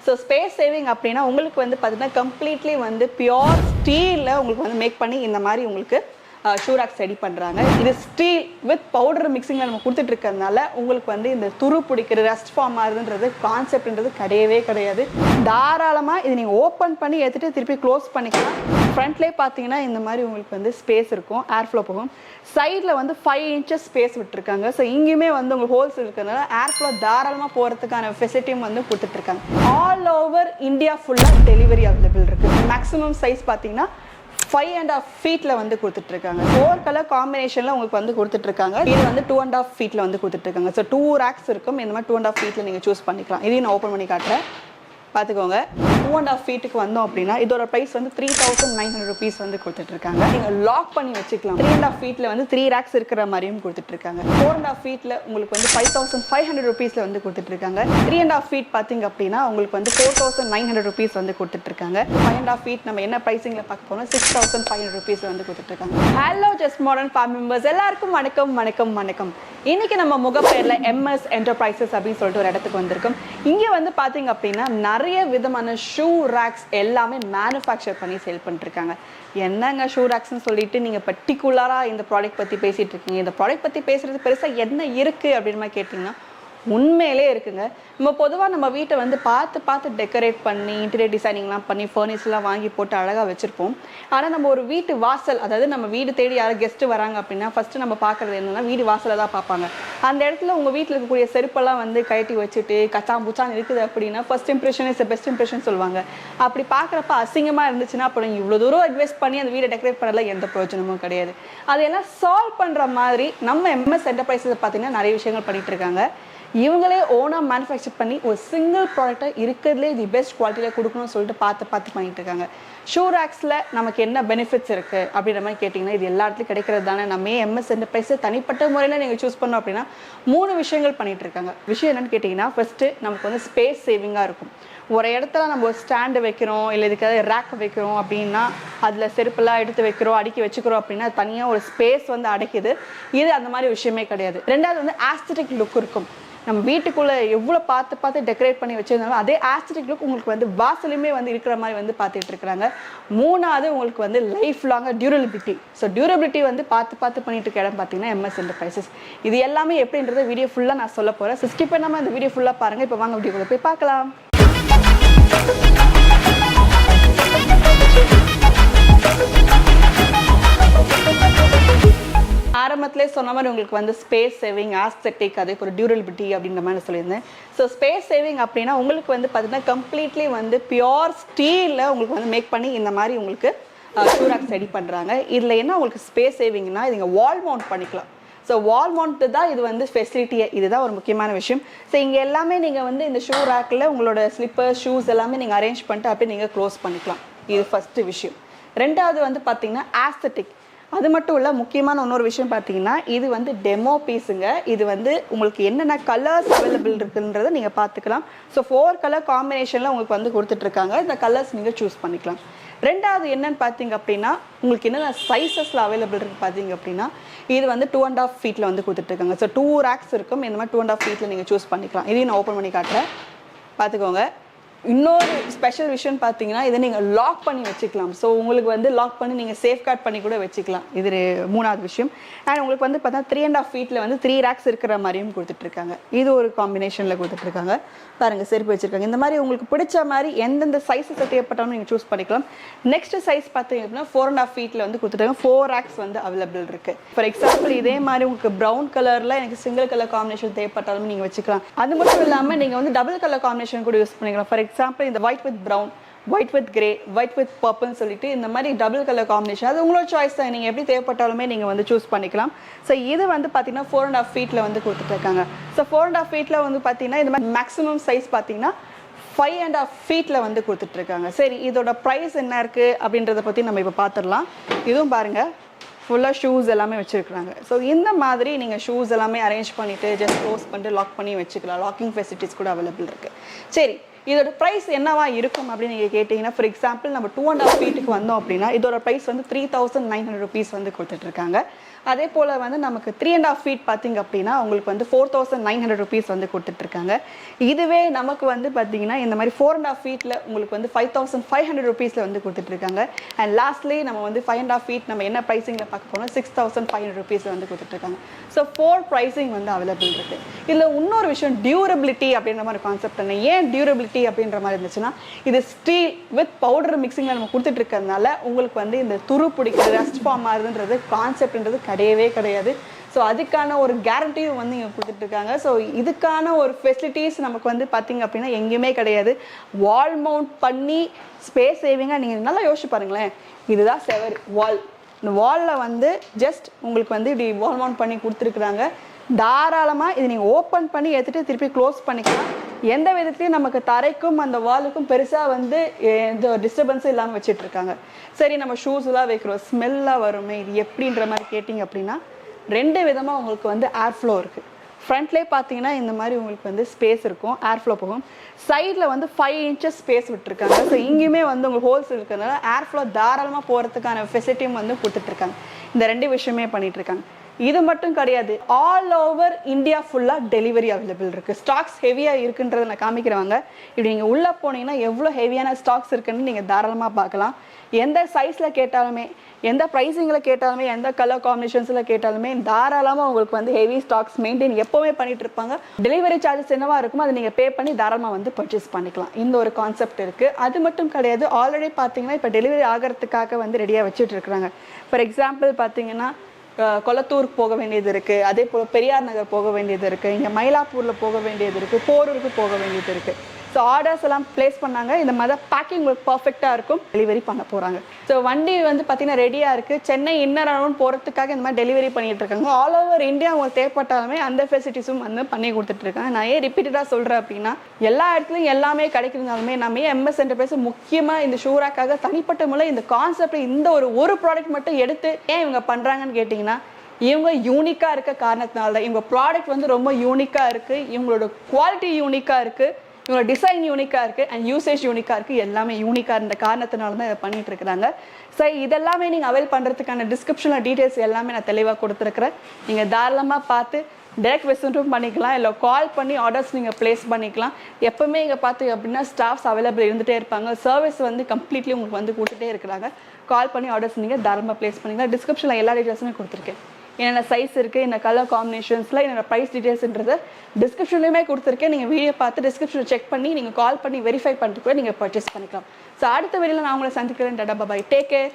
So space saving அப்படின்னா உங்களுக்கு வந்து பார்த்தீங்கன்னா கம்ப்ளீட்லி வந்து பியோர் ஸ்டீலில் உங்களுக்கு வந்து மேக் பண்ணி இந்த மாதிரி உங்களுக்கு ஷூ ராக்ஸ் ரெடி பண்ணுறாங்க. இது ஸ்டீல் வித் பவுடர் மிக்சிங்கில் நம்ம கொடுத்துட்டு இருக்கிறதுனால உங்களுக்கு வந்து இந்த துரு பிடிக்கிற ரஸ்ட் ஃபார்ம் ஆகுதுன்றது கான்செப்ட்ன்றது கிடையவே கிடையாது. தாராளமாக இது நீங்கள் ஓப்பன் பண்ணி எடுத்துகிட்டு திருப்பி க்ளோஸ் பண்ணிக்கலாம். ஃப்ரண்ட்லேயே பார்த்தீங்கன்னா இந்த மாதிரி உங்களுக்கு வந்து ஸ்பேஸ் இருக்கும், ஏர் ஃப்ளோ போகும். சைடில் வந்து 5 inches ஸ்பேஸ் விட்டுருக்காங்க. ஸோ இங்கேயுமே வந்து உங்களுக்கு ஹோல்ஸ் இருக்கிறதுனால ஏர் ஃப்ளோ தாராளமாக போகிறதுக்கான ஃபெசிலிட்டியும் வந்து கொடுத்துட்ருக்காங்க. ஆல் ஓவர் இந்தியா ஃபுல்லாக டெலிவரி அவைலபிள் இருக்குது. மேக்ஸிமம் சைஸ் பார்த்தீங்கன்னா 5.5 feetல வந்து கொடுத்துட்ருக்காங்க. 4 color காம்பினேஷனில் உங்களுக்கு வந்து கொடுத்துட்ருக்காங்க. இது வந்து 2.5 feetல வந்து கொடுத்துட்ருக்காங்க. ஸோ 2 racks இருக்கும். இந்த மாதிரி 2.5 feetல நீங்கள் சூஸ் பண்ணிக்கலாம். இதையும் நான் ஓப்பன் பண்ணி காட்டுறேன், பார்த்துக்கோங்க. 2.5 feetக்கு வந்தோம் அப்படின்னா இதோட ப்ரைஸ் வந்து 3,900 rupees வந்து கொடுத்துட்ருக்காங்க. நீங்கள் லாக் பண்ணி வச்சுக்கலாம். 3.5 feetல வந்து 3 racks இருக்கிற மாதிரியும் கொடுத்துட்ருக்காங்க. 4.5 feetல உங்களுக்கு வந்து 5,500 rupeesல வந்து கொடுத்துட்ருக்காங்க. 3.5 feet பார்த்தீங்க அப்படின்னா உங்களுக்கு வந்து 4,900 rupees வந்து கொடுத்துட்ருக்காங்க. 5.5 feet நம்ம என்ன ப்ரைஸிங்கில் பார்க்க போனோம் 6,500 rupees வந்து கொடுத்துட்ருக்காங்க. Hello just modern farm members எல்லாருக்கும் வணக்கம் வணக்கம் வணக்கம். இன்னைக்கு நம்ம முகப்பேரில் MS என்டர்பிரைசஸ் அப்படின்னு சொல்லிட்டு ஒரு இடத்துக்கு வந்திருக்கோம். இங்கே வந்து பார்த்தீங்க அப்படின்னா நிறைய விதமான ஷூ ரேக்ஸ் எல்லாமே மேனுஃபேக்சர் பண்ணி சேல் பண்ணிருக்காங்க. என்னங்க ஷூ ரேக்ஸ்ன்னு சொல்லிட்டு நீங்கள் பர்டிகுலராக இந்த ப்ராடக்ட் பற்றி பேசிகிட்டு இருக்கீங்க. இந்த ப்ராடக்ட் பற்றி பேசுகிறது பெருசாக என்ன இருக்குது அப்படின்னு மாதிரி கேட்டிங்கன்னா உண்மையிலே இருக்குங்க. நம்ம பொதுவாக நம்ம வீட்டை வந்து பார்த்து டெக்கரேட் பண்ணி இன்டீரியர் டிசைனிங்லாம் பண்ணி ஃபர்னிச்சர்லாம் வாங்கி போட்டு அழகாக வச்சுருப்போம். ஆனால் நம்ம ஒரு வீட்டு வாசல், அதாவது நம்ம வீடு தேடி யாரும் கெஸ்ட்டு வராங்க அப்படின்னா ஃபஸ்ட்டு நம்ம பார்க்குறது என்னென்னா வீடு வாசலை தான் பார்ப்பாங்க. அந்த இடத்துல உங்கள் வீட்டில் இருக்கக்கூடிய செருப்பெல்லாம் வந்து கட்டி வச்சுட்டு கச்சாம்பூச்சான்னு இருக்குது அப்படின்னா first impression is best impression சொல்லுவாங்க. அப்படி பார்க்குறப்ப அசிங்கமாக இருந்துச்சுன்னா அப்புறம் இவ்வளோ தூரம் அட்வைஸ் பண்ணி அந்த வீடை டெக்கரேட் பண்ணல எந்த பிரயோஜனமும் கிடையாது. அதையெல்லாம் சால்வ் பண்ணுற மாதிரி நம்ம MS என்டர்பிரைசஸ் பார்த்தீங்கன்னா நிறைய விஷயங்கள் பண்ணிகிட்டு இருக்காங்க. இவங்களே ஓனாக மேனுஃபேக்சர் பண்ணி ஒரு சிங்கிள் ப்ராடக்டை இருக்கிறதுலே தி பெஸ்ட் குவாலிட்டியில் கொடுக்கணும்னு சொல்லிட்டு பார்த்து பண்ணிட்டு இருக்காங்க. ஷூ ரேக்ஸில் நமக்கு என்ன பெனிஃபிட்ஸ் இருக்குது அப்படின்ற மாதிரி கேட்டிங்கன்னா இது எல்லா இடத்துலையும் கிடைக்கிறது தானே. நம்ம MS என்டர்பிரைஸை தனிப்பட்ட முறையில் நீங்கள் சூஸ் பண்ணோம் அப்படின்னா 3 விஷயங்கள் பண்ணிகிட்டு இருக்காங்க. விஷயம் என்னென்னு கேட்டிங்கன்னா ஃபஸ்ட்டு நமக்கு வந்து ஸ்பேஸ் சேவிங்காக இருக்கும். ஒரு இடத்துல நம்ம ஒரு ஸ்டாண்டு வைக்கிறோம், இல்லை இதுக்காக ரேக் வைக்கிறோம் அப்படின்னா அதில் செருப்பெல்லாம் எடுத்து வைக்கிறோம், அடுக்கி வச்சுக்கிறோம் அப்படின்னா தனியாக ஒரு ஸ்பேஸ் வந்து அடைக்குது. இது அந்த மாதிரி விஷயமே கிடையாது. ரெண்டாவது வந்து ஆஸ்தட்டிக் லுக் இருக்கும். நம்ம வீட்டுக்குள்ளே எவ்வளோ பார்த்து டெக்கரேட் பண்ணி வச்சிருந்தாலும் அதே ஆஸ்தட்டிக் லுக் உங்களுக்கு வந்து வாசலுமே வந்து இருக்கிற மாதிரி வந்து பார்த்துட்டு இருக்கிறாங்க. மூணாவது உங்களுக்கு வந்து லைஃப் லாங்காக டியூரபிலிட்டி. ஸோ டியூரபிலிட்டி வந்து பார்த்து பண்ணிட்டு இருக்க இடம் பார்த்தீங்கன்னா MS என்டர்பிரைசஸ். இது எல்லாமே எப்படின்றத வீடியோ ஃபுல்லாக நான் சொல்ல போகிறேன். ஸோ ஸ்கிப் பண்ணாமல் இந்த வீடியோ ஃபுல்லாக பாருங்கள். இப்போ வாங்க வீடியோக்குள்ளே போய் பார்க்கலாம். ஆரம்பத்திலே சொன்ன மாதிரி உங்களுக்கு வந்து ஸ்பேஸ் சேவிங், ஆஸ்தட்டிக், அதே ஒரு டியூரபிலிட்டி அப்படின்ற மாதிரி சொல்லியிருந்தேன். ஸோ ஸ்பேஸ் சேவிங் அப்படின்னா உங்களுக்கு வந்து பார்த்தீங்கன்னா கம்ப்ளீட்லி வந்து பியோர் ஸ்டீலில் உங்களுக்கு வந்து மேக் பண்ணி இந்த மாதிரி உங்களுக்கு ஷூ ராக்ஸ் ரெடி பண்ணுறாங்க. இதில் என்ன உங்களுக்கு ஸ்பேஸ் சேவிங்னா இது நீங்கள் வால் மவுண்ட் பண்ணிக்கலாம். ஸோ வால் மவுண்ட்டு தான் இது வந்து ஃபெசிலிட்டியே. இதுதான் ஒரு முக்கியமான விஷயம். ஸோ இங்கே எல்லாமே நீங்கள் வந்து இந்த ஷூ ரேக்கில் உங்களோட ஸ்லிப்பர் ஷூஸ் எல்லாமே நீங்கள் அரேஞ்ச் பண்ணிட்டு அப்படியே நீங்கள் க்ளோஸ் பண்ணிக்கலாம். இது ஃபஸ்ட்டு விஷயம். ரெண்டாவது வந்து பார்த்தீங்கன்னா ஆஸ்தட்டிக். அது மட்டும் இல்லை, முக்கியமான இன்னொரு விஷயம் பார்த்தீங்கன்னா இது வந்து டெமோ பீஸுங்க. இது வந்து உங்களுக்கு என்னென்ன கலர்ஸ் அவைலபிள் இருக்குன்றதை நீங்கள் பார்த்துக்கலாம். ஸோ 4 color காம்பினேஷனில் உங்களுக்கு வந்து கொடுத்துட்ருக்காங்க. இந்த கலர்ஸ் நீங்கள் சூஸ் பண்ணிக்கலாம். ரெண்டாவது என்னன்னு பார்த்தீங்க அப்படின்னா உங்களுக்கு என்னென்ன சைஸஸில் அவைலபிள் இருக்குது பார்த்தீங்க அப்படின்னா இது வந்து 2.5 feetல வந்து கொடுத்துட்ருக்காங்க. ஸோ 2 racks இருக்கும். இந்த மாதிரி 2.5 feetல நீங்கள் சூஸ் பண்ணிக்கலாம். இதையும் நான் ஓப்பன் பண்ணி காட்டுறேன், பார்த்துக்கோங்க. இன்னொரு ஸ்பெஷல் விஷயம் பார்த்தீங்கன்னா இதை நீங்கள் லாக் பண்ணி வச்சுக்கலாம். ஸோ உங்களுக்கு வந்து லாக் பண்ணி நீங்கள் சேஃப்கார்ட் பண்ணி கூட வச்சுக்கலாம். இது மூணாவது விஷயம். அண்ட் உங்களுக்கு வந்து பார்த்தா 3.5 feetல வந்து 3 racks இருக்கிற மாதிரியும் கொடுத்துட்ருக்காங்க. இது ஒரு காம்பினேஷனில் கொடுத்துட்ருக்காங்க. பாருங்கள், செருப்பு வச்சுருக்காங்க. இந்த மாதிரி உங்களுக்கு பிடிச்ச மாதிரி எந்தெந்த சைஸஸ் தேவைப்பட்டாலும் நீங்கள் சூஸ் பண்ணிக்கலாம். நெக்ஸ்ட் சைஸ் பார்த்தீங்க அப்படின்னா 4.5 feetல வந்து கொடுத்துட்டாங்க. 4 racks வந்து அவைலபிள் இருக்குது. ஃபார் எக்ஸாம்பிள் இதே மாதிரி உங்களுக்கு ப்ரௌன் கலரில் எனக்கு சிங்கிள் கலர் காம்பினேஷன் தேவைப்பட்டாலும் நீங்கள் வச்சுக்கலாம். அது மட்டும் இல்லாமல் நீங்கள் வந்து டபுள் கலர் காம்பினேஷன் கூட யூஸ் பண்ணிக்கலாம். ஃபார் எக்ஸாம்பிள் இந்த white with brown, white with grey, white with பர்பிள்னு சொல்லிட்டு இந்த மாதிரி டபுள் கலர் காம்பினேஷன் அது உங்களோட சாய்ஸ் தான். நீங்கள் எப்படி தேவைப்பட்டாலுமே நீங்கள் வந்து சூஸ் பண்ணிக்கலாம். ஸோ இது வந்து பார்த்தீங்கன்னா 4.5 feetல வந்து கொடுத்துட்ருக்காங்க. ஸோ 4.5 feetல வந்து பார்த்தீங்கன்னா இந்த மாதிரி மேக்ஸிமம் சைஸ் பார்த்தீங்கன்னா 5.5 feetல வந்து கொடுத்துட்ருக்காங்க. சரி, இதோட ப்ரைஸ் என்ன இருக்குது அப்படின்றத பற்றி நம்ம இப்போ பார்த்துடலாம். இதுவும் பாருங்கள், ஃபுல்லாக ஷூஸ் எல்லாமே வச்சுருக்குறாங்க. ஸோ இந்த மாதிரி நீங்கள் ஷூஸ் எல்லாமே அரேஞ்ச் பண்ணிவிட்டு ஜஸ்ட் க்ளோஸ் பண்ணிட்டு லாக் பண்ணி வச்சுக்கலாம். லாக்கிங் ஃபெசிலிட்டிஸ் கூட அவைலபிள் இருக்குது. சரி, இதோட ப்ரைஸ் என்னவா இருக்கும் அப்படின்னு நீங்கள் கேட்டிங்கன்னா ஃபார் எக்ஸாம்பிள் நம்ம 2.5 feetக்கு வந்தோம் அப்படின்னா இதோட ப்ரைஸ் வந்து 3,900 rupees வந்து கொடுத்துட்ருக்காங்க. அதே போல் வந்து நமக்கு 3.5 feet பார்த்தீங்க அப்படின்னா உங்களுக்கு வந்து 4,900 rupees வந்து கொடுத்துட்ருக்காங்க. இதுவே நமக்கு வந்து பார்த்தீங்கன்னா இந்த மாதிரி 4.5 feetல உங்களுக்கு வந்து 5,500 rupeesல வந்து கொடுத்துட்ருக்காங்க. அண்ட் லாஸ்ட்லி நம்ம வந்து 5.5 feet நம்ம என்ன ப்ரைஸிங்கில் பார்க்க போனோம் 6,500 rupeesல வந்து கொடுத்துட்ருக்காங்க. ஸோ 4 ப்ரைஸிங் வந்து அவைலபிள் இருக்குது. இதில் இன்னொரு விஷயம் டியூரபிலிட்டி அப்படின்ற மாதிரி கான்செப்ட் என்ன, ஏன் டியூரபிலிட்டி அப்படின்ற மாதிரி இருந்துச்சுன்னா இது ஸ்டீல் வித் பவுடர் மிக்சிங்கில் நம்ம கொடுத்துட்டு இருக்கிறதுனால உங்களுக்கு வந்து இந்த துரு பிடிக்கிறது ரஸ்ட் ஃபார்ம் ஆகுதுன்றது கான்செப்ட்ன்றது கிடையவே கிடையாது. ஸோ அதுக்கான ஒரு கேரண்டியும் வந்து இங்கே கொடுத்துட்ருக்காங்க. ஸோ இதுக்கான ஒரு ஃபெசிலிட்டிஸ் நமக்கு வந்து பார்த்திங்க அப்படின்னா எங்கேயுமே கிடையாது. வால் மவுண்ட் பண்ணி ஸ்பேஸ் சேவிங்காக நீங்கள் நல்லா யோசிச்சு பாருங்களேன். இதுதான் செவர் வால், இந்த வாலில் வந்து ஜஸ்ட் உங்களுக்கு வந்து இப்படி வால் மவுண்ட் பண்ணி கொடுத்துருக்குறாங்க. தாராளமாக இது நீங்கள் ஓப்பன் பண்ணி எடுத்துகிட்டு திருப்பி க்ளோஸ் பண்ணிக்கலாம். எந்த விதத்துலையும் நமக்கு தரைக்கும் அந்த வாலுக்கும் பெருசாக வந்து எந்த டிஸ்டர்பன்ஸும் இல்லாமல் வச்சிட்ருக்காங்க. சரி நம்ம ஷூஸ்லாம் வைக்கிறோம், ஸ்மெல்லாக வருமே இது எப்படின்ற மாதிரி கேட்டிங்க அப்படின்னா 2 விதமாக உங்களுக்கு வந்து ஏர் ஃப்ளோ இருக்குது. ஃப்ரண்ட்லேயே பார்த்தீங்கன்னா இந்த மாதிரி உங்களுக்கு வந்து ஸ்பேஸ் இருக்கும், ஏர் ஃப்ளோ போகும். சைடில் வந்து 5 inches ஸ்பேஸ் விட்டுருக்காங்க. ஸோ இங்கேயுமே வந்து உங்களுக்கு ஹோல்ஸ் இருக்கிறதுனால ஏர் ஃப்ளோ தாராளமாக போகிறதுக்கான ஃபெசிலிட்டியும் வந்து கொடுத்துட்ருக்காங்க. இந்த 2 விஷயமே பண்ணிகிட்ருக்காங்க. இது மட்டும் கிடையாது, ஆல் ஓவர் இந்தியா ஃபுல்லாக டெலிவரி அவைலபிள் இருக்குது. ஸ்டாக்ஸ் ஹெவியாக இருக்குன்றதை நான் காமிக்கிறவங்க இப்படி நீங்கள் உள்ளே போனீங்கன்னா எவ்வளோ ஹெவியான ஸ்டாக்ஸ் இருக்குன்னு நீங்கள் தாராளமாக பார்க்கலாம். எந்த சைஸில் கேட்டாலுமே, எந்த ப்ரைஸிங்கில் கேட்டாலுமே, எந்த கலர் காம்பினேஷன்ஸில் கேட்டாலுமே தாராளமாக உங்களுக்கு வந்து ஹெவி ஸ்டாக்ஸ் மெயின்டைன் எப்போவுமே பண்ணிட்டு இருப்பாங்க. டெலிவரி சார்ஜஸ் என்னவா இருக்குமோ அதை நீங்கள் பே பண்ணி தாராளமாக வந்து பர்ச்சேஸ் பண்ணிக்கலாம். இந்த ஒரு கான்செப்ட் இருக்குது. அது மட்டும் கிடையாது, ஆல்ரெடி பார்த்தீங்கன்னா இப்போ டெலிவரி ஆகிறதுக்காக வந்து ரெடியாக வச்சுட்டு இருக்கிறாங்க. ஃபார் எக்ஸாம்பிள் பார்த்தீங்கன்னா கொளத்தூருக்கு போக வேண்டியது இருக்குது, அதே போல் பெரியார் நகர் போக வேண்டியது இருக்குது, இங்கே மயிலாப்பூரில் போக வேண்டியது இருக்குது, போரூருக்கு போக வேண்டியது இருக்குது. ஸோ ஆர்டர்ஸ் எல்லாம் ப்ளேஸ் பண்ணாங்க. இந்த மாதிரி பேக்கிங் உங்களுக்கு பர்ஃபெக்டாக இருக்கும், டெலிவரி பண்ண போகிறாங்க. ஸோ வண்டி வந்து பார்த்தீங்கன்னா ரெடியாக இருக்குது. சென்னை இன்னர் அரௌண்ட் போகிறதுக்காக இந்த மாதிரி டெலிவரி பண்ணிகிட்டு இருக்காங்க. ஆல் ஓவர் இந்தியா உங்களுக்கு தேவைப்பட்டாலுமே அந்த ஃபெசிலிட்டிஸும் வந்து பண்ணி கொடுத்துட்ருக்காங்க. நான் ஏன் ரிப்பீட்டடாக சொல்கிறேன் அப்படின்னா எல்லா இடத்துலையும் எல்லாமே கிடைக்கிறதுனாலுமே நம்ம ஏன் எம்எஸ் என்டர்பிரைஸ் முக்கியமாக இந்த ஷூராக்காக தனிப்பட்ட முறையில் இந்த கான்செப்ட் இந்த ஒரு ப்ராடக்ட் மட்டும் எடுத்து ஏன் இவங்க பண்ணுறாங்கன்னு கேட்டிங்கன்னா இவங்க யூனிக்காக இருக்க காரணத்தினால தான். இவங்க ப்ராடக்ட் வந்து ரொம்ப யூனிக்காக இருக்குது, இவங்களோட குவாலிட்டி யூனிக்காக இருக்குது, இவங்களோட டிசைன் யூனிக்காக இருக்குது, அண்ட் யூசேஜ் யூனிக்காக இருக்குது. எல்லாமே யூனிக்காக இருந்த காரணத்தினால தான் இதை பண்ணிட்டு இருக்கிறாங்க. ஸோ இதெல்லாமே நீங்கள் அவைல் பண்ணுறதுக்கான டிஸ்கிரிப்ஷனில் டீட்டெயில்ஸ் எல்லாமே நான் தெளிவாக கொடுத்துருக்குறேன். நீங்கள் தாராளமாக பார்த்து டைரக்ட் விசிட்டும் பண்ணிக்கலாம், இல்லை கால் பண்ணி ஆர்டர்ஸ் நீங்கள் ப்ளேஸ் பண்ணிக்கலாம். எப்போவுமே இங்கே பார்த்தீங்க அப்படின்னா ஸ்டாஃப்ஸ் அவைலபிள் இருந்துகிட்டே இருப்பாங்க. சர்வீஸ் வந்து கம்ப்ளீட்லி உங்களுக்கு வந்து கொடுத்துட்டே இருக்கிறாங்க. கால் பண்ணி ஆர்டர்ஸ் நீங்கள் தாராளமாக ப்ளேஸ் பண்ணிக்கலாம். டிஸ்கிரிப்ஷனில் எல்லா டீட்டெயில்ஸுமே கொடுத்துருக்கேன். என்னென்ன சைஸ் இருக்குது, என்ன கலர் காம்பினேஷன்ஸில், என்னோட ப்ரைஸ் டீட்டெயில்ஸ்ன்றது டிஸ்கிரிப்ஷன்லையுமே கொடுத்துருக்கேன். நீங்கள் வீடியோ பார்த்து டிஸ்கிரிப்ஷனை செக் பண்ணி நீங்கள் கால் பண்ணி வெரிஃபை பண்ணிட்டு கூட நீங்கள் பர்ச்சேஸ் பண்ணிக்கலாம். ஸோ அடுத்த வீடியோவில் நான் உங்களை சந்திக்கிறேன். டாடா பாய், டேக் கேர்.